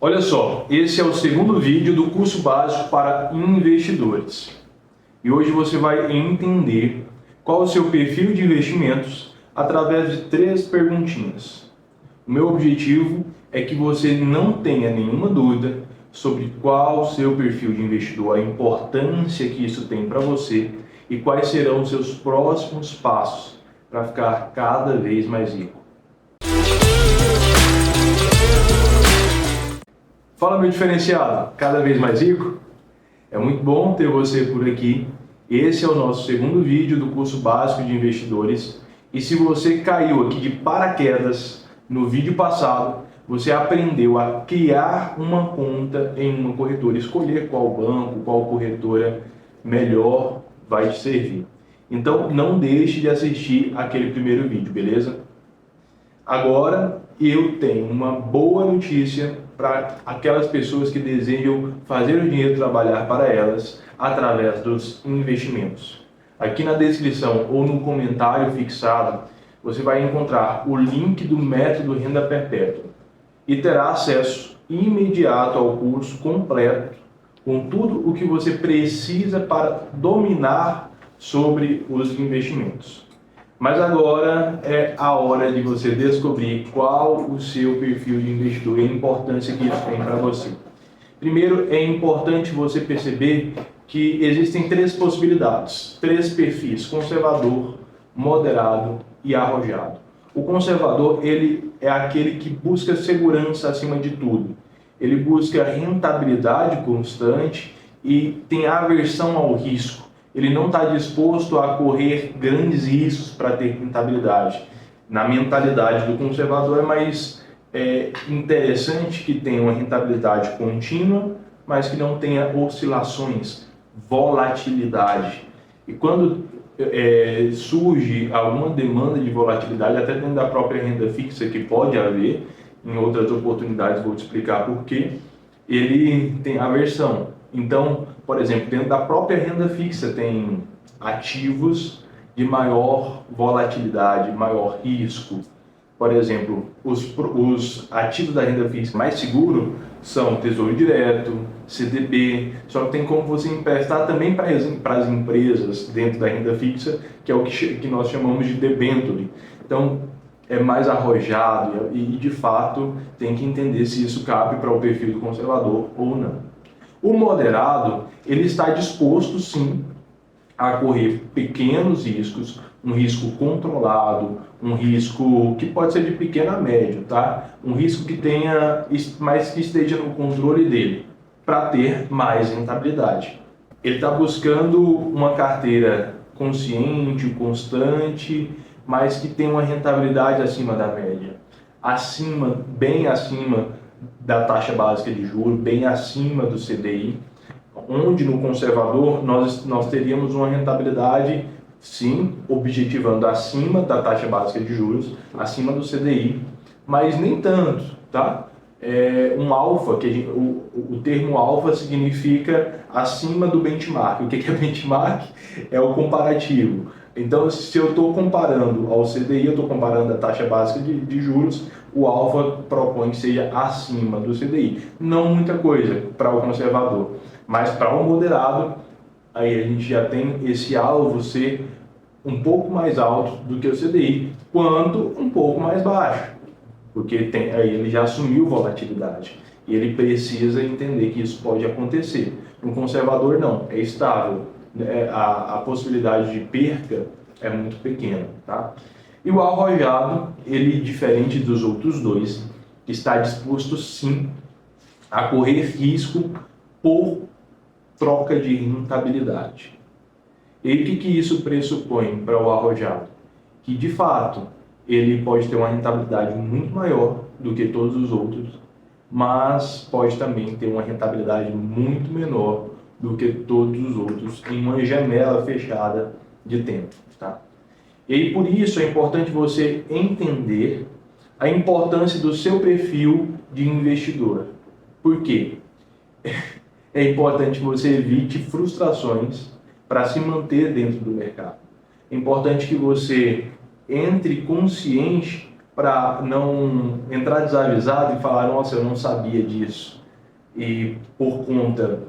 Olha só, esse é o segundo vídeo do curso básico para investidores. E hoje você vai entender qual é o seu perfil de investimentos através de 3 perguntinhas. O meu objetivo é que você não tenha nenhuma dúvida sobre qual o seu perfil de investidor, a importância que isso tem para você e quais serão os seus próximos passos para ficar cada vez mais rico. Fala, meu diferenciado, cada vez mais rico? É muito bom ter você por aqui. Esse é o nosso segundo vídeo do curso básico de investidores. E se você caiu aqui de paraquedas no vídeo passado, você aprendeu a criar uma conta em uma corretora, escolher qual banco, qual corretora melhor vai te servir. Então não deixe de assistir aquele primeiro vídeo, beleza? Agora eu tenho uma boa notícia para aquelas pessoas que desejam fazer o dinheiro trabalhar para elas através dos investimentos. Aqui na descrição ou no comentário fixado, você vai encontrar o link do método Renda Perpétua e terá acesso imediato ao curso completo com tudo o que você precisa para dominar sobre os investimentos. Mas agora é a hora de você descobrir qual o seu perfil de investidor e a importância que isso tem para você. Primeiro, é importante você perceber que existem 3 possibilidades, 3 perfis: conservador, moderado e arrojado. O conservador, ele é aquele que busca segurança acima de tudo. Ele busca rentabilidade constante e tem aversão ao risco. Ele não está disposto a correr grandes riscos para ter rentabilidade. Na mentalidade do conservador é mais interessante que tenha uma rentabilidade contínua, mas que não tenha oscilações, volatilidade. E quando surge alguma demanda de volatilidade, até dentro da própria renda fixa, que pode haver, em outras oportunidades vou te explicar por quê, ele tem aversão. Então, por exemplo, dentro da própria renda fixa tem ativos de maior volatilidade, maior risco. Por exemplo, os ativos da renda fixa mais seguros são Tesouro Direto, CDB, só que tem como você emprestar também para as empresas dentro da renda fixa, que é o que nós chamamos de debênture. Então, é mais arrojado e, de fato, tem que entender se isso cabe para o perfil do conservador ou não. O moderado, ele está disposto, sim, a correr pequenos riscos, um risco controlado, um risco que pode ser de pequeno a médio, tá? Um risco que tenha, mas que esteja no controle dele, para ter mais rentabilidade. Ele está buscando uma carteira consciente, constante, mas que tenha uma rentabilidade acima da média, bem acima da taxa básica de juros, bem acima do CDI, onde no conservador nós teríamos uma rentabilidade, sim, objetivando acima da taxa básica de juros, acima do CDI, mas nem tanto, tá? Um alfa, o termo alfa significa acima do benchmark. O que é benchmark? É o comparativo. Então, se eu estou comparando ao CDI, eu estou comparando a taxa básica de juros, o alfa propõe que seja acima do CDI. Não muita coisa para o conservador, mas para o moderado, aí a gente já tem esse alvo ser um pouco mais alto do que o CDI, quanto um pouco mais baixo, porque aí ele já assumiu volatilidade e ele precisa entender que isso pode acontecer. No conservador não, é estável. A possibilidade de perca é muito pequena, tá? E o arrojado, ele, diferente dos outros dois, está disposto sim a correr risco por troca de rentabilidade. E o que isso pressupõe para o arrojado? Que de fato ele pode ter uma rentabilidade muito maior do que todos os outros, mas pode também ter uma rentabilidade muito menor do que todos os outros em uma janela fechada de tempo, tá? E por isso é importante você entender a importância do seu perfil de investidor. Por quê? É importante que você evite frustrações para se manter dentro do mercado. É importante que você entre consciente para não entrar desavisado e falar, nossa, eu não sabia disso. E por conta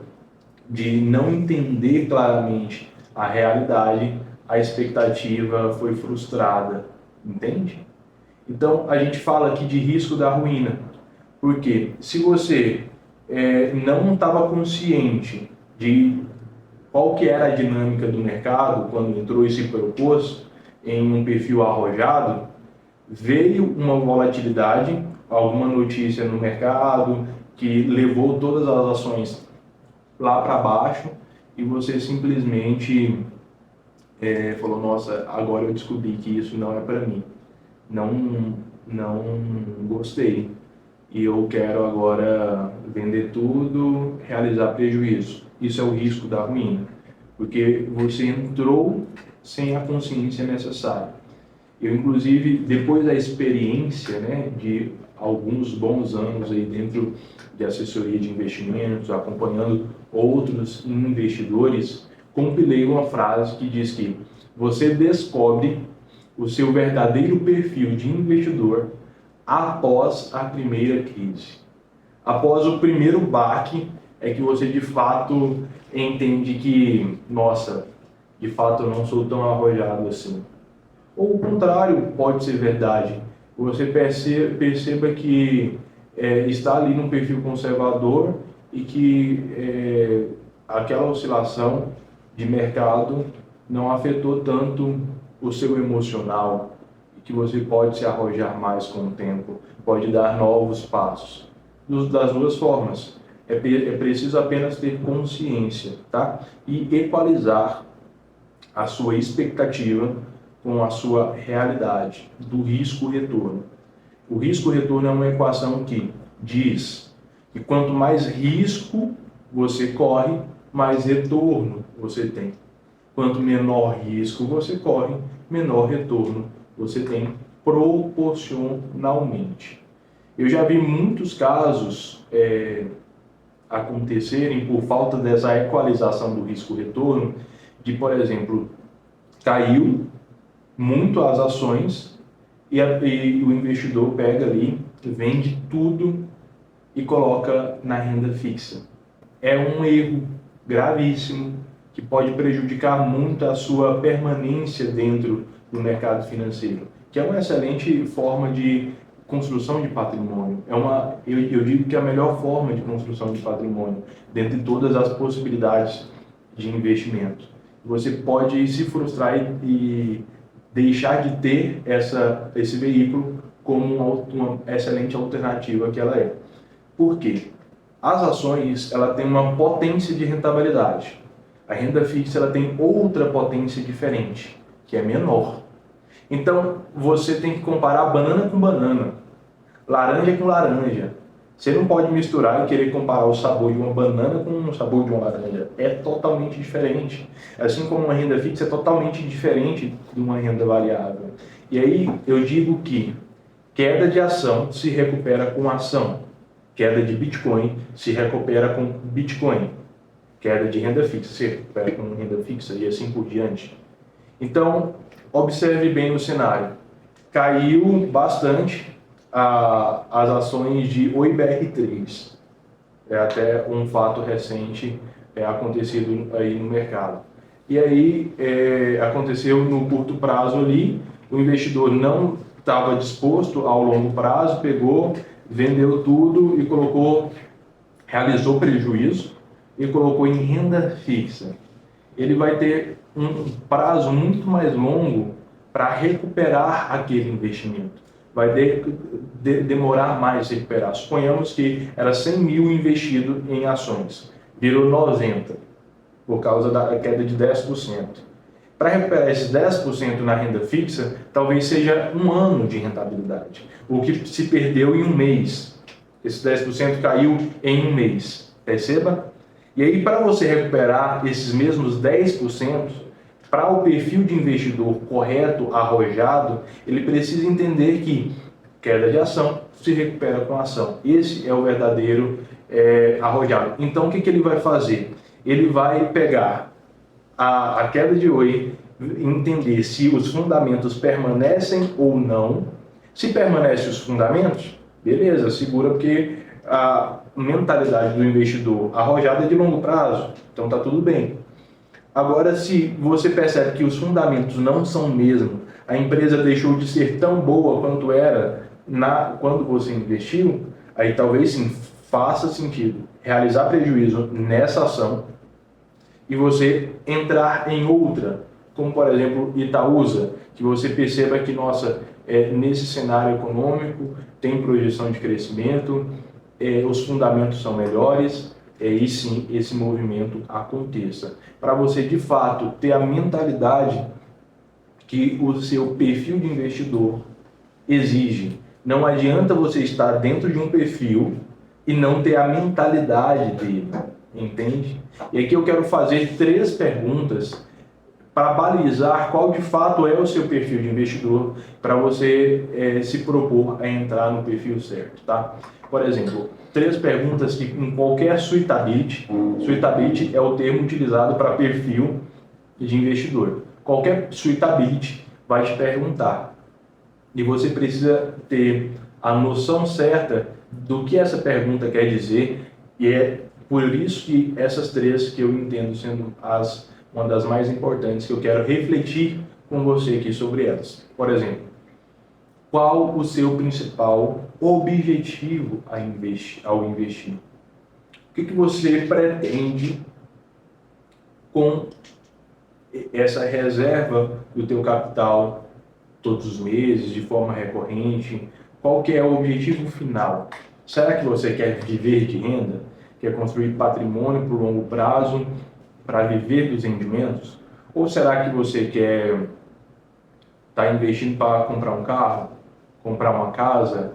de não entender claramente a realidade, a expectativa foi frustrada, entende? Então, a gente fala aqui de risco da ruína, porque se você não estava consciente de qual que era a dinâmica do mercado quando entrou e se propôs em um perfil arrojado, veio uma volatilidade, alguma notícia no mercado que levou todas as ações lá para baixo e você simplesmente falou, nossa, agora eu descobri que isso não é para mim, não gostei e eu quero agora vender tudo, realizar prejuízo. Isso é o risco da ruína, porque você entrou sem a consciência necessária. Eu, inclusive, depois da experiência, né, de alguns bons anos aí dentro de assessoria de investimentos, acompanhando outros investidores, compilei uma frase que diz que você descobre o seu verdadeiro perfil de investidor após a primeira crise. Após o primeiro baque, é que você de fato entende que, nossa, de fato eu não sou tão arrojado assim. Ou o contrário pode ser verdade. Você perceba que está ali num perfil conservador e que aquela oscilação de mercado não afetou tanto o seu emocional e que você pode se arrojar mais com o tempo, pode dar novos passos. Das duas formas, é preciso apenas ter consciência, tá? E equalizar a sua expectativa com a sua realidade do risco-retorno. O risco-retorno é uma equação que diz que quanto mais risco você corre, mais retorno você tem. Quanto menor risco você corre, menor retorno você tem proporcionalmente. Eu já vi muitos casos acontecerem por falta dessa equalização do risco-retorno, de, por exemplo, caiu muito as ações e o investidor pega ali, vende tudo e coloca na renda fixa. É um erro gravíssimo que pode prejudicar muito a sua permanência dentro do mercado financeiro, que é uma excelente forma de construção de patrimônio. Eu digo que é a melhor forma de construção de patrimônio, dentre todas as possibilidades de investimento. Você pode se frustrar e deixar de ter esse veículo como uma excelente alternativa que ela é. Por quê? As ações ela tem uma potência de rentabilidade. A renda fixa ela tem outra potência diferente, que é menor. Então, você tem que comparar banana com banana, laranja com laranja. Você não pode misturar e querer comparar o sabor de uma banana com o sabor de uma laranja. É totalmente diferente. Assim como uma renda fixa é totalmente diferente de uma renda variável. E aí eu digo que queda de ação se recupera com ação. Queda de Bitcoin se recupera com Bitcoin. Queda de renda fixa se recupera com renda fixa e assim por diante. Então, observe bem o cenário. Caiu bastante as ações de OIBR3. É até um fato recente acontecido aí no mercado. E aí aconteceu no curto prazo ali, o investidor não estava disposto ao longo prazo, pegou, vendeu tudo e realizou prejuízo e colocou em renda fixa. Ele vai ter um prazo muito mais longo para recuperar aquele investimento. Vai demorar mais a recuperar. Suponhamos que era 100 mil investido em ações, virou 90, por causa da queda de 10%. Para recuperar esses 10% na renda fixa, talvez seja um ano de rentabilidade, o que se perdeu em um mês. Esse 10% caiu em um mês, perceba? E aí, para você recuperar esses mesmos 10%, para o perfil de investidor correto, arrojado, ele precisa entender que queda de ação se recupera com ação. Esse é o verdadeiro arrojado. Então, o que ele vai fazer? Ele vai pegar a queda de Oi, entender se os fundamentos permanecem ou não, Se permanece os fundamentos, beleza, segura, porque a mentalidade do investidor arrojado é de longo prazo, então tá tudo bem. Agora, se você percebe que os fundamentos não são mesmo, a empresa deixou de ser tão boa quanto era quando você investiu, aí talvez sim faça sentido realizar prejuízo nessa ação e você entrar em outra, como por exemplo Itaúsa, que você perceba que, nossa, nesse cenário econômico tem projeção de crescimento, os fundamentos são melhores, e sim esse movimento aconteça. Para você de fato ter a mentalidade que o seu perfil de investidor exige. Não adianta você estar dentro de um perfil e não ter a mentalidade dele, entende? E aqui eu quero fazer 3 perguntas para balizar qual de fato é o seu perfil de investidor, para você se propor a entrar no perfil certo, tá? Por exemplo, 3 perguntas que em qualquer suitability é o termo utilizado para perfil de investidor. Qualquer suitability vai te perguntar. E você precisa ter a noção certa do que essa pergunta quer dizer, e é por isso que essas 3 que eu entendo sendo uma das mais importantes, que eu quero refletir com você aqui sobre elas. Por exemplo, qual o seu principal objetivo ao investir? O que você pretende com essa reserva do teu capital todos os meses, de forma recorrente? Qual que é o objetivo final? Será que você quer viver de renda? Quer construir patrimônio por longo prazo para viver dos rendimentos? Ou será que você quer estar investindo para comprar um carro, comprar uma casa,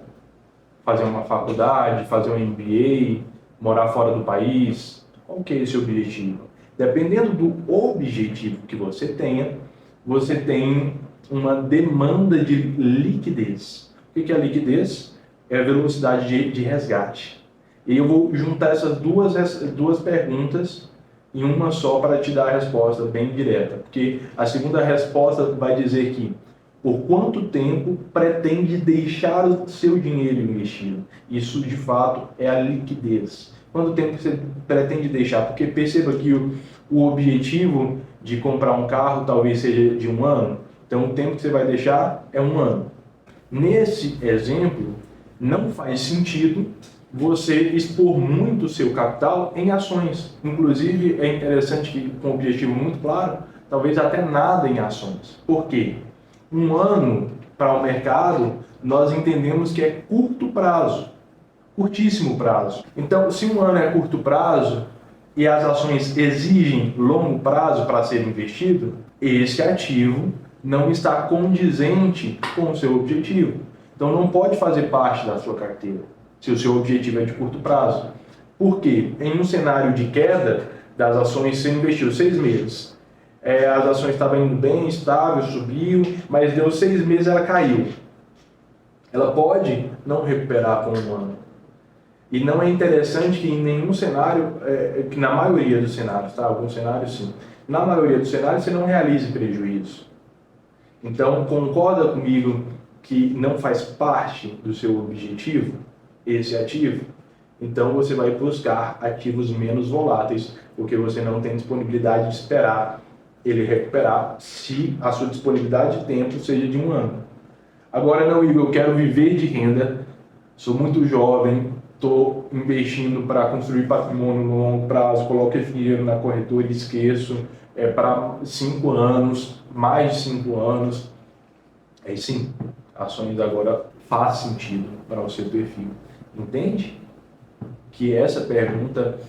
fazer uma faculdade, fazer um MBA, morar fora do país? Qual que é esse objetivo? Dependendo do objetivo que você tenha, você tem uma demanda de liquidez. O que é a liquidez? É a velocidade de resgate. E eu vou juntar essas duas perguntas em uma só para te dar a resposta bem direta. Porque a segunda resposta vai dizer que por quanto tempo pretende deixar o seu dinheiro investido. Isso, de fato, é a liquidez. Quanto tempo você pretende deixar? Porque perceba que o objetivo de comprar um carro talvez seja de 1 ano. Então, o tempo que você vai deixar é 1 ano. Nesse exemplo, não faz sentido você expor muito o seu capital em ações. Inclusive, é interessante que, com um objetivo muito claro, talvez até nada em ações. Por quê? 1 ano para o mercado, nós entendemos que é curto prazo, curtíssimo prazo. Então, se 1 ano é curto prazo e as ações exigem longo prazo para ser investido, esse ativo não está condizente com o seu objetivo. Então, não pode fazer parte da sua carteira, se o seu objetivo é de curto prazo. Por quê? Em um cenário de queda das ações, você investiu 6 meses. As ações estavam indo bem, estável, subiu, mas deu 6 meses e ela caiu. Ela pode não recuperar com 1 ano. E não é interessante que em nenhum cenário, que na maioria dos cenários, tá? Alguns cenários sim, na maioria dos cenários você não realize prejuízo. Então, concorda comigo que não faz parte do seu objetivo esse ativo? Então você vai buscar ativos menos voláteis, porque você não tem disponibilidade de esperar ele recuperar, se a sua disponibilidade de tempo seja de 1 ano. Agora, não, Igor, eu quero viver de renda, sou muito jovem, estou investindo para construir patrimônio no longo prazo, coloco esse dinheiro na corretora e esqueço, para 5 anos, mais de 5 anos. Aí sim, ações agora faz sentido para o seu perfil. Entende? Que essa pergunta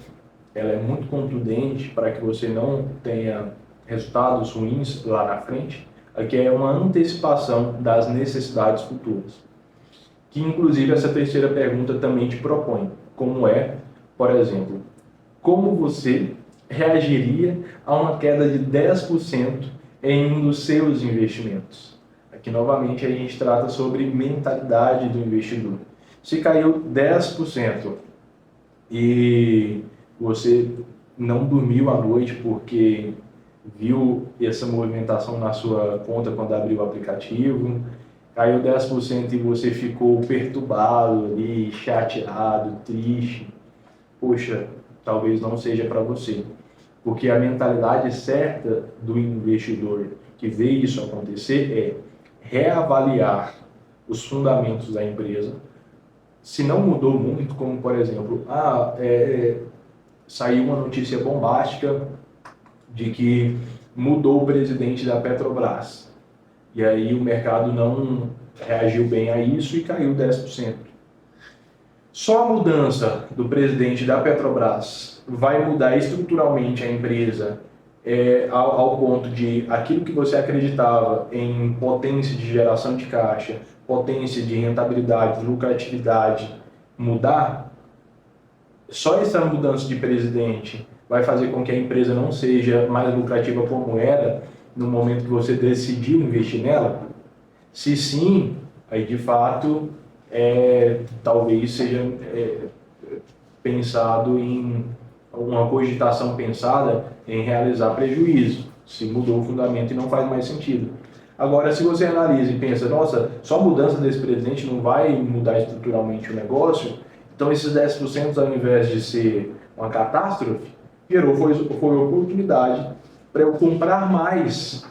ela é muito contundente para que você não tenha resultados ruins lá na frente. Aqui é uma antecipação das necessidades futuras. Que inclusive essa terceira pergunta também te propõe, como é, por exemplo, como você reagiria a uma queda de 10% em um dos seus investimentos? Aqui novamente a gente trata sobre mentalidade do investidor. Se caiu 10% e você não dormiu à noite porque viu essa movimentação na sua conta quando abriu o aplicativo, caiu 10% e você ficou perturbado ali, chateado, triste, poxa, talvez não seja para você. Porque a mentalidade certa do investidor que vê isso acontecer é reavaliar os fundamentos da empresa. Se não mudou muito, como por exemplo, saiu uma notícia bombástica de que mudou o presidente da Petrobras. E aí o mercado não reagiu bem a isso e caiu 10%. Só a mudança do presidente da Petrobras vai mudar estruturalmente a empresa ao ponto de aquilo que você acreditava em potência de geração de caixa, potência de rentabilidade, lucratividade mudar? Só essa mudança de presidente vai fazer com que a empresa não seja mais lucrativa como era no momento que você decidiu investir nela? Se sim, aí de fato talvez seja pensado em uma cogitação pensada em realizar prejuízo, se mudou o fundamento e não faz mais sentido. Agora, se você analisa e pensa, nossa, só a mudança desse presidente não vai mudar estruturalmente o negócio, então esses 10% ao invés de ser uma catástrofe, foi oportunidade para eu comprar mais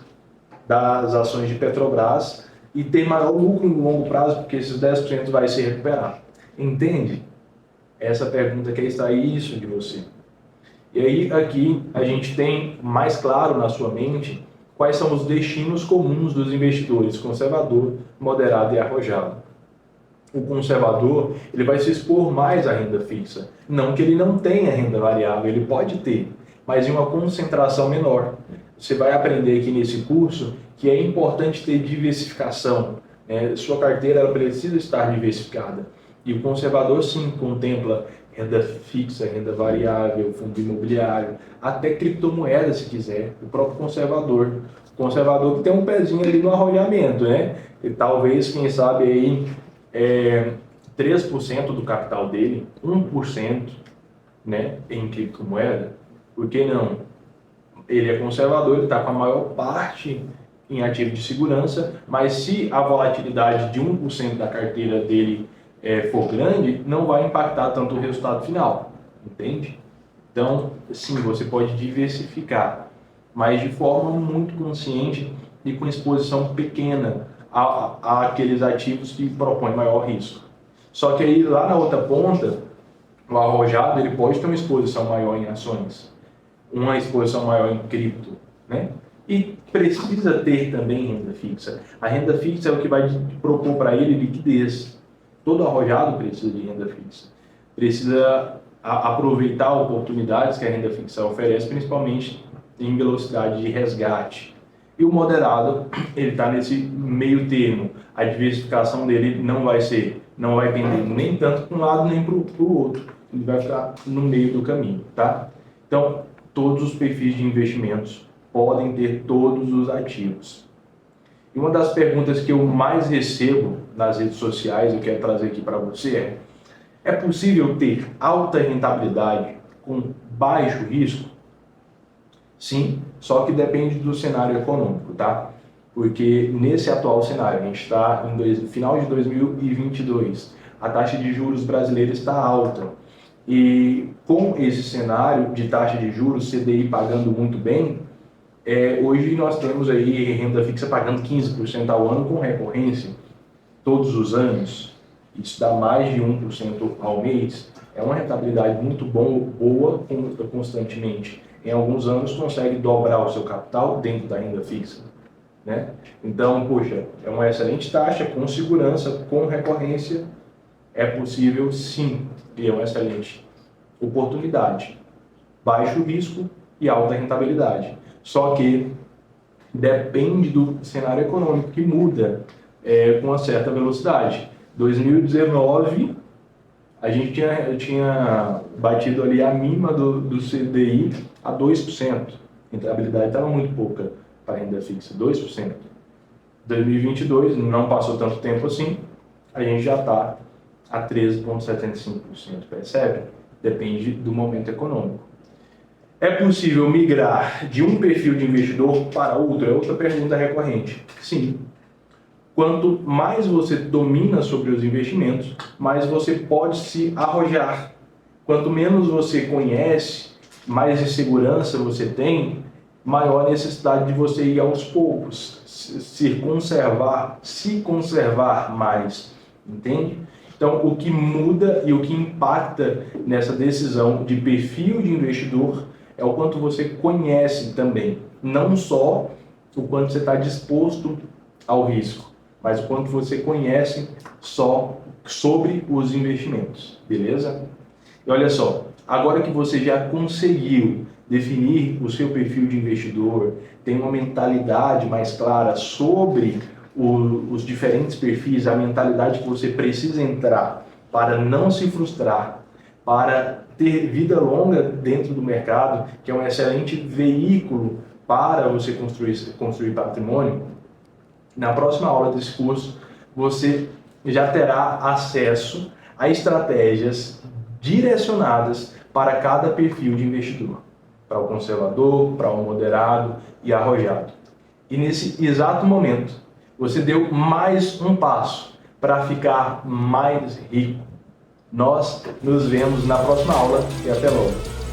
das ações de Petrobras e ter maior lucro no longo prazo, porque esses 10% vai se recuperar. Entende? Essa pergunta quer extrair isso de você. E aí aqui a gente tem mais claro na sua mente quais são os destinos comuns dos investidores: conservador, moderado e arrojado. O conservador, ele vai se expor mais à renda fixa. Não que ele não tenha renda variável, ele pode ter, mas em uma concentração menor. Você vai aprender aqui nesse curso que é importante ter diversificação. Sua carteira ela precisa estar diversificada. E o conservador, sim, contempla renda fixa, renda variável, fundo imobiliário, até criptomoeda, se quiser. O próprio conservador. O conservador que tem um pezinho ali no arrojamento, né? E talvez, quem sabe, aí, 3% do capital dele, 1%, né, em criptomoeda. Por que não? Ele é conservador, ele está com a maior parte em ativo de segurança, mas se a volatilidade de 1% da carteira dele for grande, não vai impactar tanto o resultado final, entende? Então, sim, você pode diversificar, mas de forma muito consciente e com exposição pequena àqueles ativos que propõem maior risco. Só que aí, lá na outra ponta, o arrojado ele pode ter uma exposição maior em ações, uma exposição maior em cripto, né? E precisa ter também renda fixa. A renda fixa é o que vai propor para ele liquidez. Todo arrojado precisa de renda fixa. Precisa aproveitar oportunidades que a renda fixa oferece, principalmente em velocidade de resgate. E o moderado, ele está nesse meio termo. A diversificação dele não vai pender nem tanto para um lado nem para o outro. Ele vai ficar no meio do caminho, tá? Então, todos os perfis de investimentos podem ter todos os ativos. E uma das perguntas que eu mais recebo nas redes sociais, eu quero trazer aqui para você é possível ter alta rentabilidade com baixo risco? Sim, só que depende do cenário econômico, tá? Porque nesse atual cenário, a gente está no final de 2022, a taxa de juros brasileira está alta. E com esse cenário de taxa de juros, CDI pagando muito bem, hoje nós temos aí renda fixa pagando 15% ao ano com recorrência, todos os anos. Isso dá mais de 1% ao mês. É uma rentabilidade muito boa constantemente. Em alguns anos consegue dobrar o seu capital dentro da renda fixa, né? Então, poxa, é uma excelente taxa, com segurança, com recorrência. É possível sim, e é uma excelente oportunidade. Baixo risco e alta rentabilidade. Só que depende do cenário econômico que muda com uma certa velocidade. 2019, a gente tinha batido ali a mínima do CDI a 2%. A rentabilidade estava muito pouca para a renda fixa, 2%. 2022, não passou tanto tempo assim, a gente já está a 13,75%, percebe? Depende do momento econômico. É possível migrar de um perfil de investidor para outro? É outra pergunta recorrente. Sim. quanto mais você domina sobre os investimentos, mais você pode se arrojar. Quanto menos você conhece, mais insegurança você tem, maior a necessidade de você ir aos poucos, se conservar mais, entende? Então, o que muda e o que impacta nessa decisão de perfil de investidor é o quanto você conhece também, não só o quanto você está disposto ao risco, mas o quanto você conhece só sobre os investimentos, beleza? E olha só, agora que você já conseguiu definir o seu perfil de investidor, tem uma mentalidade mais clara sobre os diferentes perfis, a mentalidade que você precisa entrar para não se frustrar, para ter vida longa dentro do mercado, que é um excelente veículo para você construir patrimônio, na próxima aula desse curso você já terá acesso a estratégias direcionadas para cada perfil de investidor, para o conservador, para o moderado e arrojado. E nesse exato momento, você deu mais um passo para ficar mais rico. Nós nos vemos na próxima aula e até logo.